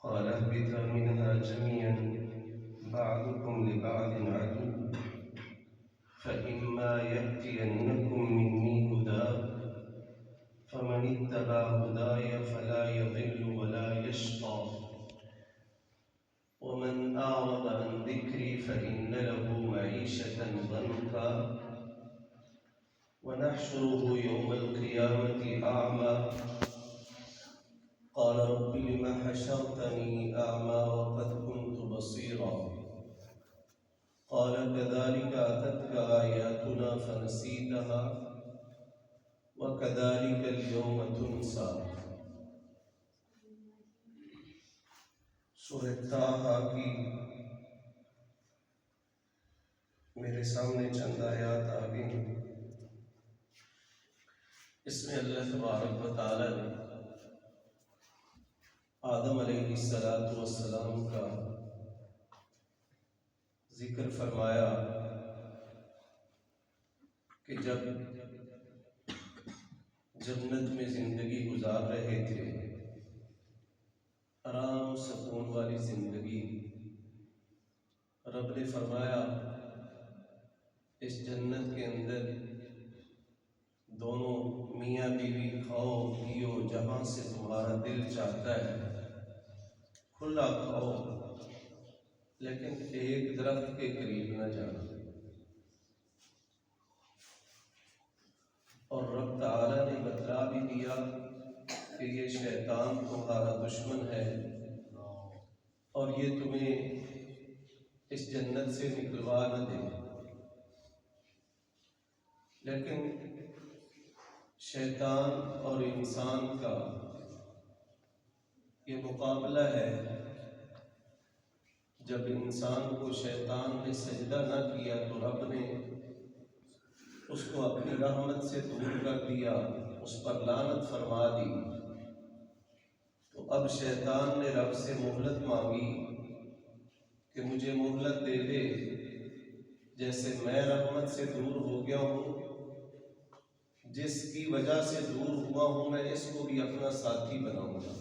قال اهبطا منها جميعا بعضكم لبعض عدو فإما يأتينكم مني هدى فمن اتبع هداي فلا يضل ولا يشقى ومن أعرض عن ذكري فإن له معيشة ضنكا ونحشره يوم القيامة أعمى قال رب لم حشرتني أعمى وقد كنت بصيرا قال كذلك أتتك آياتنا فنسيتها وكذلك اليوم تنسى۔ سورہ طٰہٰ کی میرے سامنے چند آیات آ گئی ہیں۔ اس میں اللہ تبارک و تعالی نے آدم علیہ السلام کا ذکر فرمایا کہ جب جنت میں زندگی گزار رہے تھے، آرام سکون والی زندگی، رب نے فرمایا اس جنت کے اندر دونوں میاں بیوی کھاؤ پیو جہاں سے تمہارا دل چاہتا ہے، کھلا کھاؤ لیکن ایک درخت کے قریب نہ جانا۔ اور رب تعالیٰ نے بتلا بھی دیا کہ یہ شیطان تمہارا دشمن ہے اور یہ تمہیں اس جنت سے نکلوا نہ دے، لیکن شیطان اور انسان کا یہ مقابلہ ہے۔ جب انسان کو شیطان نے سجدہ نہ کیا تو رب نے اس کو اپنی رحمت سے دور کر دیا، اس پر لعنت فرما دی۔ تو اب شیطان نے رب سے مہلت مانگی کہ مجھے مہلت دے دے، جیسے میں رحمت سے دور ہو گیا ہوں، جس کی وجہ سے دور ہوا ہوں میں اس کو بھی اپنا ساتھی بناؤں گا۔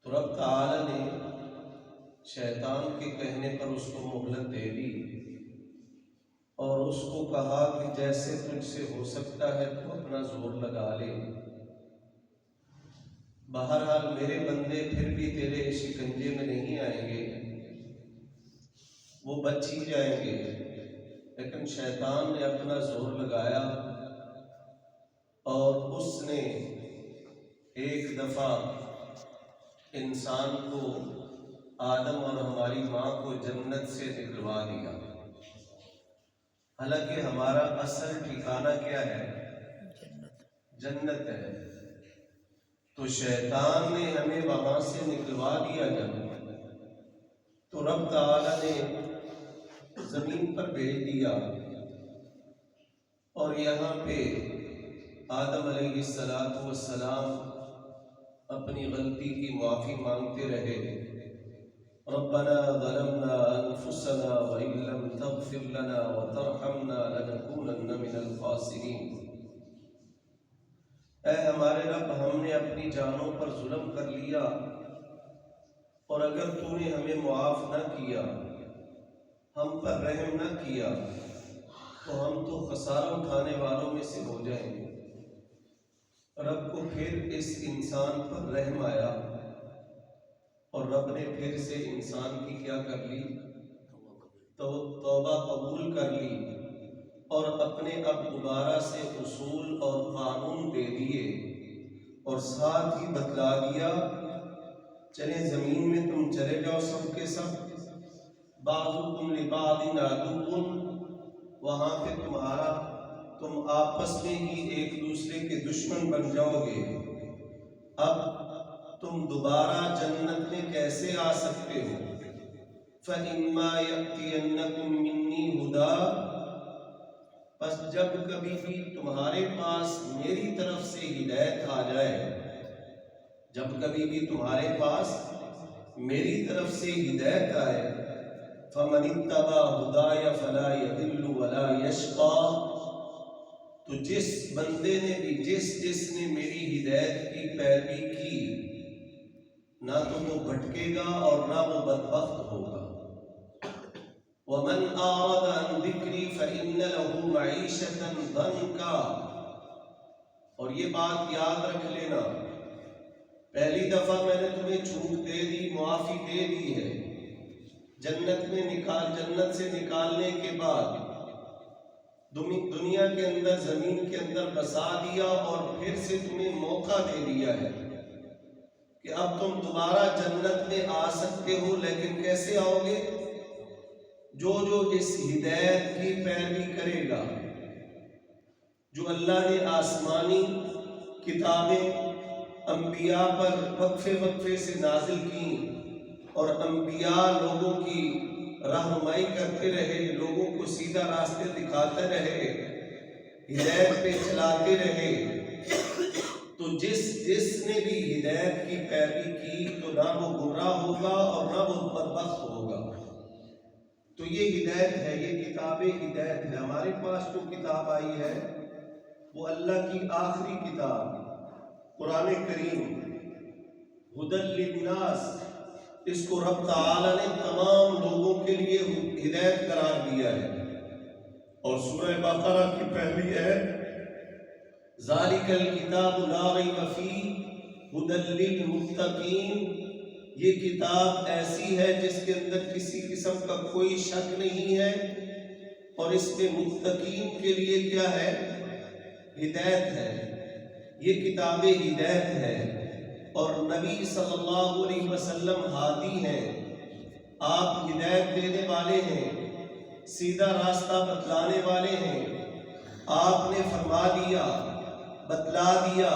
تو رب تعالی نے شیطان کے کہنے پر اس کو مہلت دے دی اور اس کو کہا کہ جیسے تجھ سے ہو سکتا ہے تو اپنا زور لگا لے، بہرحال میرے بندے پھر بھی تیرے شکنجے میں نہیں آئیں گے، وہ بچ ہی جائیں گے۔ لیکن شیطان نے اپنا زور لگایا اور اس نے ایک دفعہ انسان کو، آدم اور ہماری ماں کو جنت سے نکلوا دیا۔ حالانکہ ہمارا اصل ٹھکانہ کیا ہے؟ جنت ہے۔ تو شیطان نے ہمیں وہاں سے نکلوا دیا جب، تو رب تعالی نے زمین پر بھیج دیا اور یہاں پہ آدم علیہ السلام اپنی غلطی کی معافی مانگتے رہے۔ ربنا ظلمنا انفسنا وان لم تغفر لنا وترحمنا لنكونن من الخاسرین۔ اے ہمارے رب، ہم نے اپنی جانوں پر ظلم کر لیا اور اگر تو نے ہمیں معاف نہ کیا، ہم پر رحم نہ کیا تو ہم تو خسارہ اٹھانے والوں میں سے ہو جائیں گے۔ رب کو پھر اس انسان پر رحم آیا اور رب نے پھر سے انسان کی کیا کر لی؟ توبہ قبول کر لی اور اپنے اب دوبارہ سے اصول اور قانون دے دیے اور ساتھ ہی بتلا دیا چلے زمین میں تم چلے جاؤ سب کے سب، بعضکم لبعض عدو، وہاں پہ تم آپس میں ہی ایک دوسرے کے دشمن بن جاؤ گے۔ اب تم دوبارہ جنت میں کیسے آ سکتے ہو؟ فَإِمَّا يَأْتِيَنَّكُم مِّنِّي هُدًى، پس جب کبھی بھی تمہارے پاس میری طرف سے ہدایت آ جائے، جب کبھی بھی تمہارے پاس میری طرف سے ہدایت آئے، فَمَنِ اتَّبَعَ هُدَايَ فَلَا يَضِلُّ وَلَا يَشْقَى، تو جس بندے نے بھی، جس نے میری ہدایت کی پیروی کی، نہ تو وہ بھٹکے گا اور نہ وہ بدبخت ہوگا۔ وَمَنْ أَعْرَضَ عَنْ ذِكْرِي فَإِنَّ لَهُ مَعِيشَةً ضَنْكًا۔ اور یہ بات یاد رکھ لینا، پہلی دفعہ میں نے تمہیں چھوٹ دے دی، معافی دے دی ہے، جنت سے نکالنے کے بعد دنیا کے اندر، زمین کے اندر بسا دیا، اور پھر سے تمہیں موقع دے دیا ہے کہ اب تم دوبارہ جنت میں آ سکتے ہو، لیکن کیسے آؤ گے؟ جو اس ہدایت کی پیروی کرے گا، جو اللہ نے آسمانی کتابیں انبیاء پر وقفے سے نازل کی، اور انبیاء لوگوں کی رہنمائی کرتے رہے، لوگوں کو سیدھا راستے دکھاتے رہے، ہدایت پہ چلاتے رہے، تو جس نے بھی ہدایت کی پیروی کی تو نہ وہ گمراہ ہوگا اور نہ وہ بدبخت ہوگا۔ تو یہ ہدایت ہے، یہ کتاب ہدایت ہے۔ ہمارے پاس جو کتاب آئی ہے وہ اللہ کی آخری کتاب قرآن کریم، ہدی للناس، اس کو رب تعالی نے تمام لوگوں کے لیے ہدایت قرار دیا ہے۔ اور سورہ بقرہ کی پہلی آیت ذالک الکتاب لا ریب فیہ ھدی للمتقین، یہ کتاب ایسی ہے جس کے اندر کسی قسم کا کوئی شک نہیں ہے، اور اس میں متقین کے لیے کیا ہے؟ ہدایت ہے۔ یہ کتاب ہدایت ہے، اور نبی صلی اللہ علیہ وسلم ہادی ہیں، آپ ہدایت دینے والے ہیں، سیدھا راستہ بتلانے والے ہیں۔ آپ نے فرما دیا، بتلا دیا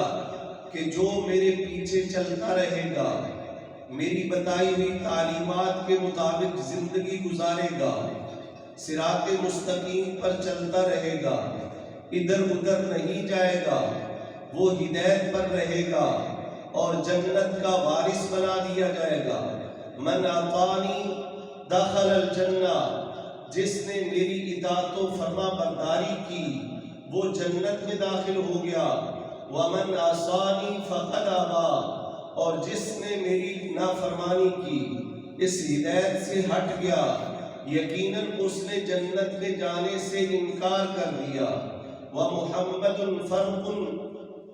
کہ جو میرے پیچھے چلتا رہے گا، میری بتائی ہوئی تعلیمات کے مطابق زندگی گزارے گا، صراط مستقیم پر چلتا رہے گا، ادھر ادھر نہیں جائے گا، وہ ہدایت پر رہے گا اور جنت کا وارث بنا دیا جائے گا۔ من اطاعنی دخل الجنہ، جس نے میری اطاعت و فرما برداری کی وہ جنت میں داخل ہو گیا۔ ومن عصانی فقد ابی، اور جس نے میری نافرمانی کی، اس ہدایت سے ہٹ گیا، یقیناً اس نے جنت میں جانے سے انکار کر دیا۔ ومحمد فرق،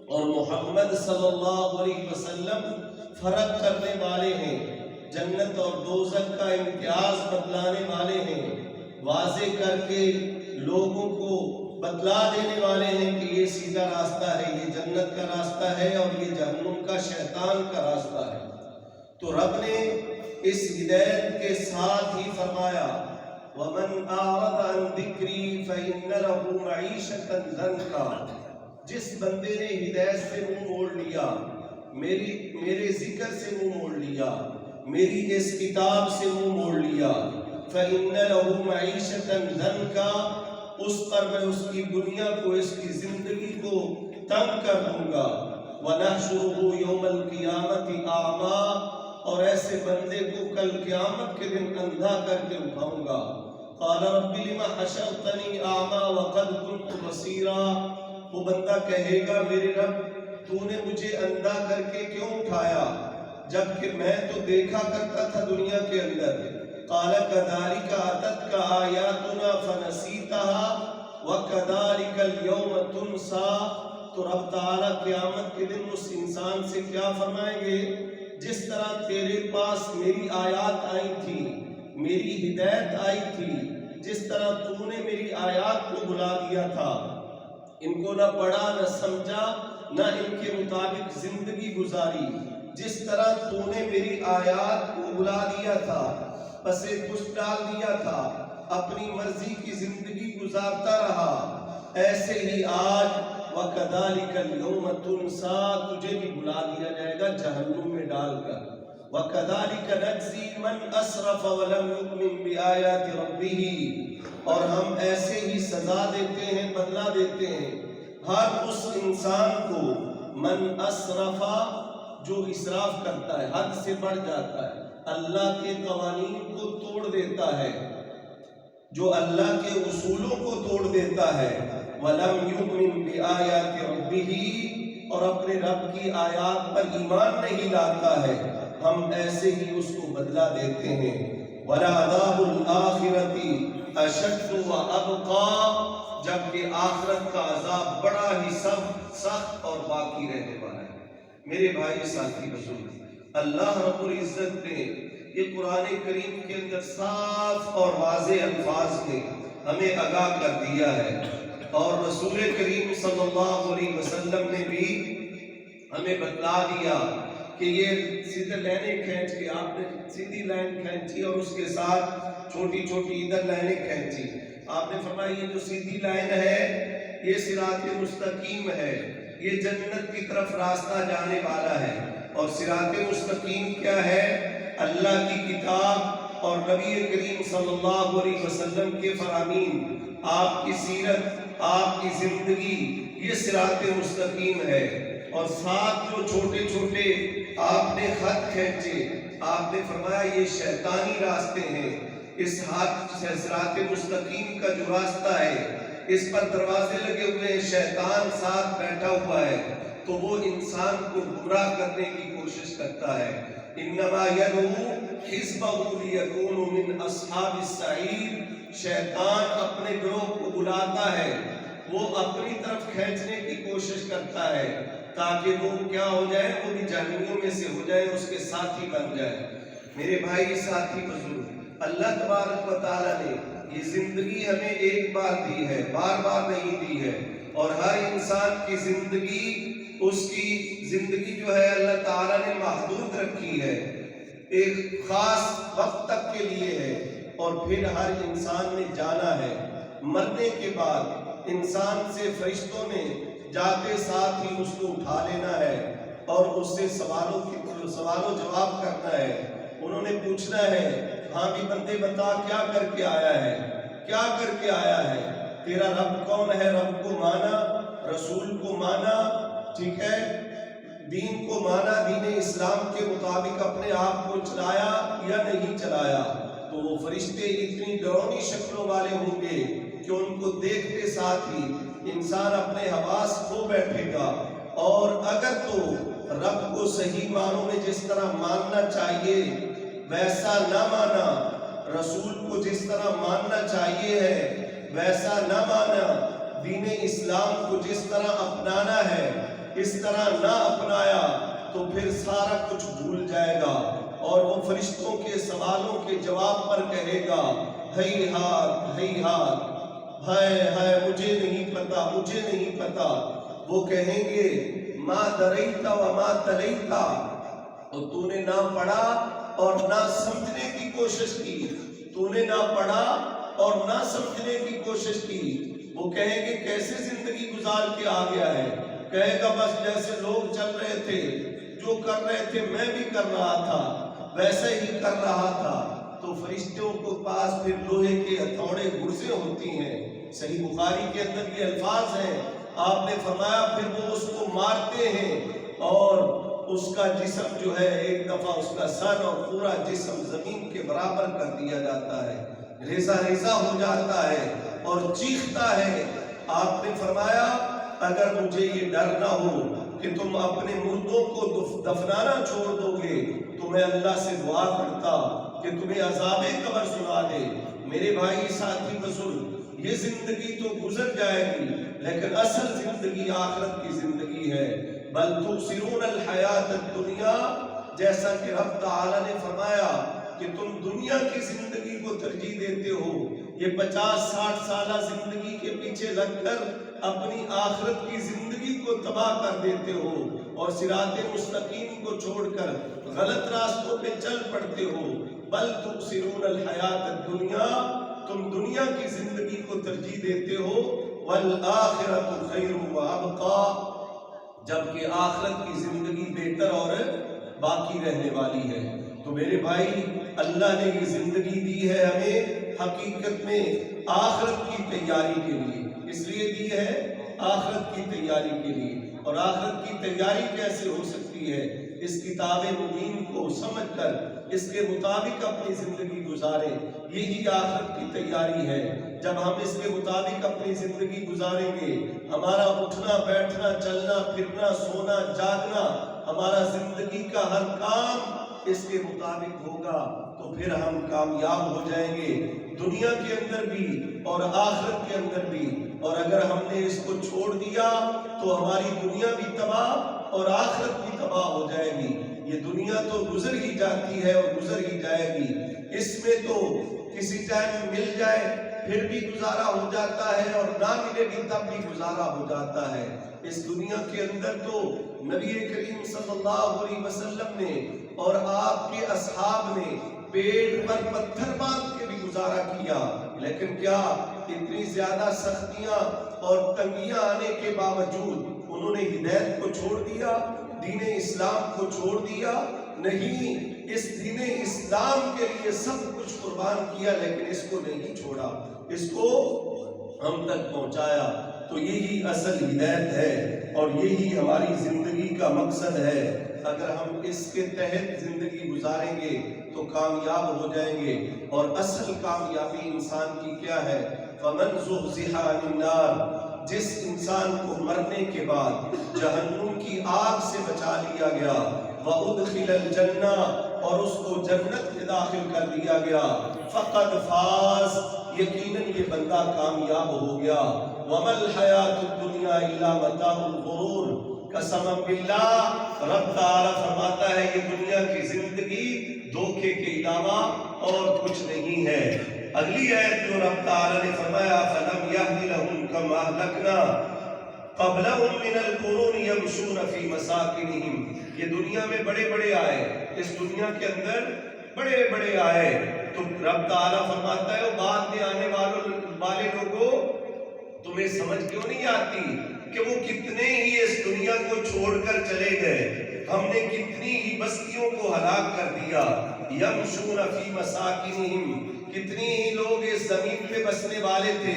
اور محمد صلی اللہ علیہ وسلم فرق کرنے والے ہیں، جنت اور دوزخ کا امتیاز بتلانے والے ہیں، واضح کر کے لوگوں کو بتلا دینے والے ہیں کہ یہ سیدھا راستہ ہے، یہ جنت کا راستہ ہے، اور یہ جہنم کا شیطان کا راستہ ہے۔ تو رب نے اس ہدایت کے ساتھ ہی فرمایا وَمَنْ أَعْرَضَ عَنْ ذِكْرِي فَإِنَّ لَهُ مَعِيشَةً ضَنْكًا، جس بندے نے ہدایت سے منہ موڑ لیا، میرے ذکر سے منہ موڑ لیا، میری اس کتاب سے منہ موڑ لیا، فَإِنَّ لَهُ مَعِيشَةً ضَنْكًا، اس پر میں اس کی دنیا کو، اس کی زندگی کو تنگ کر دوں گا۔ وَنَحْشُرُهُ يَوْمَ الْقِيَامَةِ أَعْمَىٰ، اور ایسے بندے کو کل قیامت کے دن اندھا کر کے اٹھاؤں گا۔ قَالَ رَبِّ لِمَ حَشَرْتَنِي أَعْمَىٰ وَقَدْ كُنْتُ بَصِيرًا، وہ بندہ کہے گا میرے رب تو نے مجھے اندھا کر کے کیوں اٹھایا جبکہ میں تو دیکھا کرتا تھا دنیا کے اندر۔ قَالَ كَذَلِكَ أَتَتْكَ آيَاتُنَا فَنَسِيتَهَا وَكَذَلِكَ الْيَوْمَ تُنْسَىٰ، تو رب تعالیٰ قیامت کے دن اس انسان سے کیا فرمائیں گے؟ جس طرح تیرے پاس میری آیات آئی تھی، میری ہدایت آئی تھی، جس طرح تو نے میری آیات کو بھلا دیا تھا، ان کو نہ پڑھا نہ سمجھا نہ ان کے مطابق زندگی گزاری، جس طرح تو نے میری آیات کو بھلا دیا تھا، پسے کچھ ڈال دیا تھا، اپنی مرضی کی زندگی گزارتا رہا، ایسے ہی آج وَكَذَلِكَ الْيَوْمَ تُنْسَىٰ، تجھے بھی بھلا دیا جائے گا جہنم میں ڈال کر۔ وَكَذَلِكَ نَجْزِي مَنْ أَسْرَفَ وَلَمْ يُؤْمِنْ بِآيَاتِ رَبِّهِ، اور ہم ایسے ہی سزا دیتے ہیں، بدلہ دیتے ہیں ہر اس انسان کو، من اسرفا، جو اسراف کرتا ہے، حد سے بڑھ جاتا ہے، اللہ کے قوانین کو توڑ دیتا ہے، جو اللہ کے اصولوں کو توڑ دیتا ہے، وَلَمْ يُؤْمِنْ بِآيَاتِ رَبِّهِ، اور اپنے رب کی آیات پر ایمان نہیں لاتا ہے، ہم ایسے ہی اس کو بدلہ دیتے ہیں۔ وَلَعَذَابُ الْآخِرَةِ أَشَدُّ وَأَبْقَىٰ، جبکہ آخرت کا عذاب بڑا ہی سخت اور باقی رہنے والا ہے۔ میرے بھائی ساتھی بزرگ، اللہ رب العزت نے یہ قرآن کریم کے اندر صاف اور واضح الفاظ میں ہمیں آگاہ کر دیا ہے، اور رسول کریم صلی اللہ علیہ وسلم نے بھی ہمیں بتلا دیا کہ یہ سیدھے لائنیں کھینچ کے آپ نے سیدھی لائن کھینچی اور اس کے ساتھ چھوٹی چھوٹی ادھر لائنیں کھینچی۔ آپ نے فرمایا یہ جو سیدھی لائن ہے یہ صراط مستقیم ہے، یہ جنت کی طرف راستہ جانے والا ہے۔ اور صراط مستقیم کیا ہے؟ اللہ کی کتاب اور نبی کریم صلی اللہ علیہ وسلم کے فرامین، آپ کی سیرت، آپ کی زندگی، یہ صراط مستقیم ہے۔ اور ساتھ جو چھوٹے چھوٹے آپ نے خط کھینچے، آپ نے فرمایا یہ شیطانی راستے ہیں۔ اس ہاتھ سے صراط مستقیم کا جو راستہ ہے اس پر دروازے لگے ہوئے ہیں، شیطان ساتھ بیٹھا ہوا ہے، تو وہ انسان کو گمراہ کرنے کی کوشش کرتا ہے۔ انما یدعو حزبہ لیکونوا من اصحاب السعیر، شیطان اپنے گروہ کو بلاتا ہے، وہ اپنی طرف کھینچنے کی کوشش کرتا ہے تاکہ وہ کیا ہو جائے، وہ بھی جہنمیوں میں سے ہو جائے، اس کے ساتھی بن جائے۔ میرے بھائی ساتھی بزرگ، اللہ تبارک و تعالیٰ نے یہ زندگی ہمیں ایک بار دی ہے، بار بار نہیں دی ہے، اور ہر انسان کی زندگی، اس کی زندگی جو ہے اللہ تعالیٰ نے محدود رکھی ہے، ایک خاص وقت تک کے لیے ہے، اور پھر ہر انسان نے جانا ہے۔ مرنے کے بعد انسان سے فرشتوں نے جاتے ساتھ ہی اس کو اٹھا لینا ہے اور اس سے سوال و جواب کرنا ہے۔ انہوں نے پوچھنا ہے، ہاں بھی بندے بتا کیا کر کے آیا ہے، کیا کر کے آیا ہے، تیرا رب کون ہے؟ رب کو مانا، رسول کو مانا، ٹھیک ہے، دین کو مانا، دین اسلام کے مطابق اپنے آپ کو چلایا یا نہیں چلایا؟ تو وہ فرشتے اتنی ڈرونی شکلوں والے ہوں گے کہ ان کو دیکھتے ساتھ ہی انسان اپنے حواس کھو بیٹھے گا، اور اگر تو رب کو صحیح معنوں میں جس طرح ماننا چاہیے ویسا نہ مانا، رسول کو جس طرح ماننا چاہیے ہے ویسا نہ مانا، دین اسلام کو جس طرح اپنانا ہے اس طرح نہ اپنایا، تو پھر سارا کچھ بھول جائے گا، اور وہ فرشتوں کے سوالوں کے جواب پر کہے گا، ہیہات ہیہات، ہائے ہائے، مجھے نہیں پتا، مجھے نہیں پتا۔ وہ کہیں گے، ما دریتا وما تلیتا، اور تو نے نہ پڑھا اور نہ سمجھنے کی کوشش کی، تو نے نہ پڑھا اور نہ سمجھنے کی کوشش کی۔ وہ کہیں گے کیسے زندگی گزار کے آ گیا ہے؟ کہے گا بس جیسے لوگ چل رہے تھے، جو کر رہے تھے میں بھی کر رہا تھا، ویسے ہی کر رہا تھا۔ تو فرشتوں کو پاس پھر لوہے کے ہتھوڑے گرزیں ہوتی ہیں، صحیح بخاری کے اندر یہ الفاظ ہیں، آپ نے فرمایا پھر وہ اس کو مارتے ہیں، اور اس کا جسم جو ہے ایک دفعہ اس کا سر اور پورا جسم زمین کے برابر کر دیا جاتا ہے، ریزہ ریزہ ہو جاتا ہے اور چیختا ہے۔ آپ نے فرمایا اگر مجھے یہ ڈر نہ ہو کہ تم اپنے مردوں کو دفنانا چھوڑ دو گے تو میں اللہ سے دعا کرتا کہ تمہیں عذاب قبر سنا دے۔ میرے بھائی ساتھی بزرگ، یہ زندگی تو گزر جائے گی، لیکن اصل زندگی آخرت کی زندگی ہے۔ بل تؤثرون الحیات الدنیا، جیسا کہ رب تعالی نے فرمایا کہ تم دنیا کی زندگی کو ترجیح دیتے ہو، یہ 50-60 سالہ زندگی کے پیچھے لگ کر اپنی آخرت کی زندگی کو تباہ کر دیتے ہو، اور صراط مستقیم کو چھوڑ کر غلط راستوں پہ چل پڑتے ہو۔ بل تؤثرون الحیات الدنیا، تم دنیا کی زندگی کو ترجیح دیتے ہو، والآخرۃ خیر وابقیٰ، جبکہ آخرت کی زندگی بہتر اور باقی رہنے والی ہے۔ تو میرے بھائی، اللہ نے یہ زندگی دی ہے ہمیں حقیقت میں آخرت کی تیاری کے لیے، اس لیے دی ہے آخرت کی تیاری کے لیے۔ اور آخرت کی تیاری کیسے ہو سکتی ہے؟ اس کتاب مبین کو سمجھ کر اس کے مطابق اپنی زندگی گزاریں، یہی آخرت کی تیاری ہے۔ جب ہم اس کے مطابق اپنی زندگی گزاریں گے، ہمارا اٹھنا بیٹھنا چلنا پھرنا سونا جاگنا ہمارا زندگی کا ہر کام اس کے مطابق ہوگا تو پھر ہم کامیاب ہو جائیں گے، دنیا کے اندر بھی اور آخرت کے اندر بھی۔ اور اگر ہم نے اس کو چھوڑ دیا تو ہماری دنیا بھی تباہ اور آخرت بھی تباہ ہو جائے گی۔ یہ دنیا تو گزر ہی جاتی ہے اور گزر ہی جائے گی، اس میں تو کسی ٹائم مل جائے پھر بھی گزارا ہو جاتا ہے، اور نہ ملے بھی تب بھی گزارا ہو جاتا ہے۔ اس دنیا کے اندر تو نبی کریم صلی اللہ علیہ وسلم نے اور آپ کے اصحاب نے پیٹ پر پتھر باندھ کے بھی گزارا کیا، لیکن کیا اتنی زیادہ سختیاں اور تنگیاں آنے کے باوجود انہوں نے ہدایت کو چھوڑ دیا، دین اسلام کو چھوڑ دیا؟ نہیں، اس دین اسلام کے لیے سب کچھ قربان کیا، لیکن اس کو نہیں چھوڑا، اس کو ہم تک پہنچایا۔ تو یہی اصل ہدایت ہے اور یہی ہماری زندگی کا مقصد ہے۔ اگر ہم اس کے تحت زندگی گزاریں گے تو کامیاب ہو جائیں گے۔ اور اصل کامیابی انسان کی کیا ہے؟ فَمَنْ زُحْزِحَ عَنِ النَّارِ، جس انسان کو مرنے کے بعد جہنم کی آگ سے بچا لیا گیا، وَأُدْخِلَ الْجَنَّةَ، اور اس کو جنت میں داخل کر دیا گیا، فَقَدْ فَازَ، یقیناً یہ بندہ کامیاب ہو گیا۔ وَمَا الْحَيَاةُ الدُّنْيَا إِلَّا مَتَاعُ الْغُرُورِ، قسم باللہ رب تعالیٰ فرماتا ہے یہ دنیا کی زندگی دھوکے کے علاوہ اور کچھ نہیں ہے۔ اگلی آیت جو رب تعالیٰ نے فرمایا فَلَمْ يَهْدِ لَهُمْ كَمْ أَهْلَكْنَا قَبْلَهُمْ مِنَ الْقُرُونِ يَمْشُونَ فِي مَسَاكِنِهِمْ، یہ دنیا میں بڑے بڑے آئے، اس دنیا کے اندر بڑے بڑے آئے، تو رب تعالیٰ فرماتا ہے وہ بعد میں آنے والے لوگوں تمہیں سمجھ کیوں نہیں آتی کہ وہ کتنے ہی اس دنیا کو چھوڑ کر چلے گئے، ہم نے کتنی ہی بستیوں کو ہلاک کر دیا۔ یمشون فی مساکنہم، کتنی ہی لوگ اس زمین پہ بسنے والے تھے،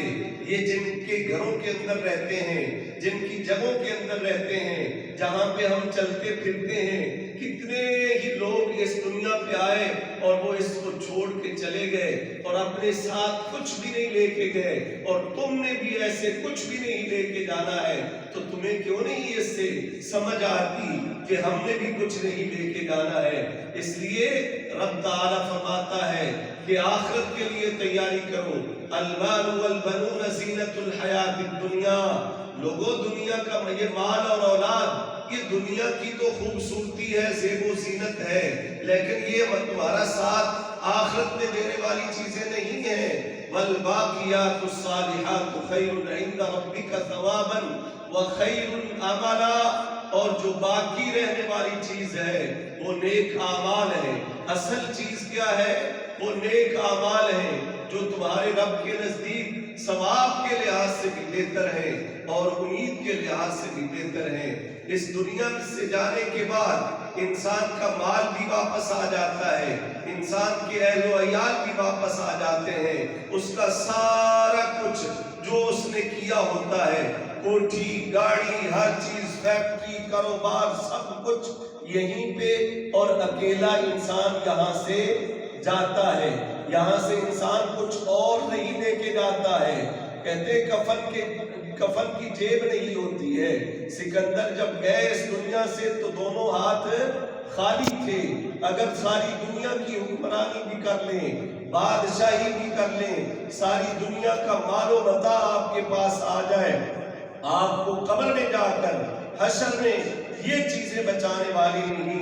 یہ جن کے گھروں کے اندر رہتے ہیں، جن کی جگہوں کے اندر رہتے ہیں، جہاں پہ ہم چلتے پھرتے ہیں، کتنے ہی لوگ اس دنیا پہ آئے اور وہ اس کو چھوڑ کے چلے گئے اور اپنے ساتھ کچھ بھی نہیں لے کے گئے، اور تم نے بھی ایسے کچھ بھی نہیں لے کے جانا ہے، تو تمہیں کیوں نہیں اس سے سمجھ آتی کہ ہم نے بھی کچھ نہیں لے کے جانا ہے؟ اس لیے رب تعالیٰ فرماتا ہے کہ آخرت کے لیے تیاری کرو، المال والبنون زینت الحیات الدنیا، لوگوں دنیا کا یہ مال اور اولاد یہ دنیا کی تو خوبصورتی ہے، زیب و زینت ہے، لیکن یہ تمہارا ساتھ آخرت میں دینے والی چیزیں نہیں ہیں۔ والباقیات الصالحات خیر عند ربک ثوابا وخیر عملا، اور جو باقی رہنے والی چیز ہے وہ نیک اعمال ہے۔ اصل چیز کیا ہے؟ وہ نیک اعمال ہیں جو تمہارے رب کے نزدیک ثواب کے لحاظ سے بھی بہتر ہے اور امید کے لحاظ سے بھی بہتر ہے۔ اس دنیا سے جانے کے بعد انسان کا مال بھی واپس آ جاتا ہے، انسان کے اہل و عیال بھی واپس آ جاتے ہیں، اس کا سارا کچھ جو اس نے کیا ہوتا ہے، کوٹھی گاڑی ہر چیز، فیکٹری کاروبار سب کچھ یہیں پہ، اور اکیلا انسان یہاں سے جاتا ہے، یہاں سے انسان کچھ اور نہیں لے کے جاتا ہے۔ کہتے کفن کی جیب نہیں ہوتی ہے۔ سکندر جب گئے اس دنیا سے تو دونوں ہاتھ خالی تھے، اگر ساری دنیا کی حکمرانی بھی کر لیں، بادشاہی بھی کر لیں، ساری دنیا کا مال و متاع آپ کے پاس آ جائے، آپ کو قبر میں جا کر حشر میں یہ چیزیں بچانے والی نہیں۔